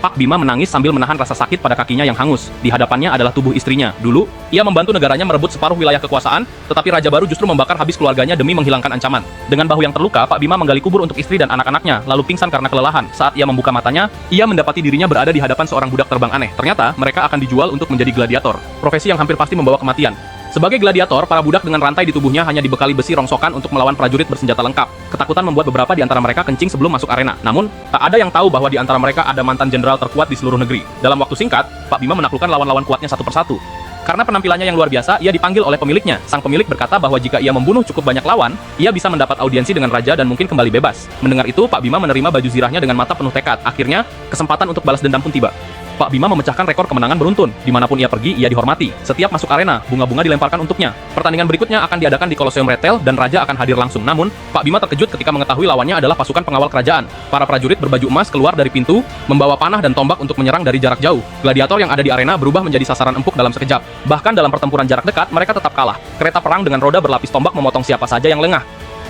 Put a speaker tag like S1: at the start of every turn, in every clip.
S1: Pak Bima menangis sambil menahan rasa sakit pada kakinya yang hangus. Di hadapannya adalah tubuh istrinya. Dulu, ia membantu negaranya merebut separuh wilayah kekuasaan, tetapi Raja baru justru membakar habis keluarganya demi menghilangkan ancaman. Dengan bahu yang terluka, Pak Bima menggali kubur untuk istri dan anak-anaknya, lalu pingsan karena kelelahan. Saat ia membuka matanya, ia mendapati dirinya berada di hadapan seorang budak terbang aneh. Ternyata, mereka akan dijual untuk menjadi gladiator, profesi yang hampir pasti membawa kematian. Sebagai gladiator, para budak dengan rantai di tubuhnya hanya dibekali besi rongsokan untuk melawan prajurit bersenjata lengkap. Ketakutan membuat beberapa di antara mereka kencing sebelum masuk arena. Namun, tak ada yang tahu bahwa di antara mereka ada mantan jenderal terkuat di seluruh negeri. Dalam waktu singkat, Pak Bima menaklukkan lawan-lawan kuatnya satu persatu. Karena penampilannya yang luar biasa, ia dipanggil oleh pemiliknya. Sang pemilik berkata bahwa jika ia membunuh cukup banyak lawan, ia bisa mendapat audiensi dengan raja dan mungkin kembali bebas. Mendengar itu, Pak Bima menerima baju zirahnya dengan mata penuh tekad. Akhirnya, kesempatan untuk balas dendam pun tiba. Pak Bima memecahkan rekor kemenangan beruntun. Dimanapun ia pergi, ia dihormati. Setiap masuk arena, bunga-bunga dilemparkan untuknya. Pertandingan berikutnya akan diadakan di Colosseum Red Tail dan raja akan hadir langsung. Namun, Pak Bima terkejut ketika mengetahui lawannya adalah pasukan pengawal kerajaan. Para prajurit berbaju emas keluar dari pintu, membawa panah dan tombak untuk menyerang dari jarak jauh. Gladiator yang ada di arena berubah menjadi sasaran empuk dalam sekejap. Bahkan dalam pertempuran jarak dekat, mereka tetap kalah. Kereta perang dengan roda berlapis tombak memotong siapa saja yang lengah.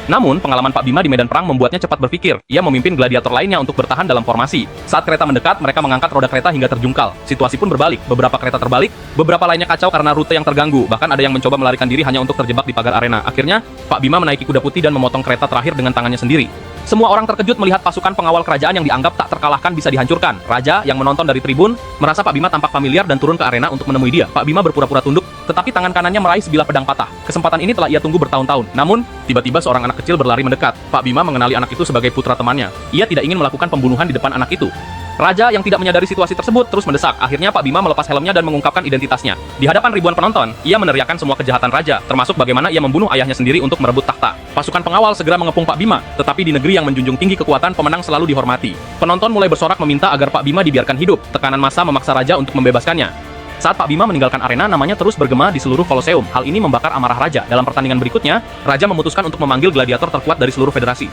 S1: Namun, pengalaman Pak Bima di medan perang membuatnya cepat berpikir. Ia memimpin gladiator lainnya untuk bertahan dalam formasi. Saat kereta mendekat, mereka mengangkat roda kereta hingga terjungkal. Situasi pun berbalik. Beberapa kereta terbalik, beberapa lainnya kacau karena rute yang terganggu. Bahkan ada yang mencoba melarikan diri hanya untuk terjebak di pagar arena. Akhirnya, Pak Bima menaiki kuda putih dan memotong kereta terakhir dengan tangannya sendiri. Semua orang terkejut melihat pasukan pengawal kerajaan yang dianggap tak terkalahkan bisa dihancurkan. Raja yang menonton dari tribun merasa Pak Bima tampak familiar dan turun ke arena untuk menemui dia. Pak Bima berpura-pura tunduk, tetapi tangan kanannya meraih sebilah pedang patah. Kesempatan ini telah ia tunggu bertahun-tahun. Namun, tiba-tiba seorang anak kecil berlari mendekat. Pak Bima mengenali anak itu sebagai putra temannya. Ia tidak ingin melakukan pembunuhan di depan anak itu. Raja yang tidak menyadari situasi tersebut terus mendesak. Akhirnya Pak Bima melepas helmnya dan mengungkapkan identitasnya. Di hadapan ribuan penonton, ia meneriakkan semua kejahatan raja, termasuk bagaimana ia membunuh ayahnya sendiri untuk merebut takhta. Pasukan pengawal segera mengepung Pak Bima, tetapi di negeri yang menjunjung tinggi kekuatan, pemenang selalu dihormati. Penonton mulai bersorak meminta agar Pak Bima dibiarkan hidup. Tekanan massa memaksa raja untuk membebaskannya. Saat Pak Bima meninggalkan arena, namanya terus bergema di seluruh Kolosseum. Hal ini membakar amarah raja. Dalam pertandingan berikutnya, raja memutuskan untuk memanggil gladiator terkuat dari seluruh federasi.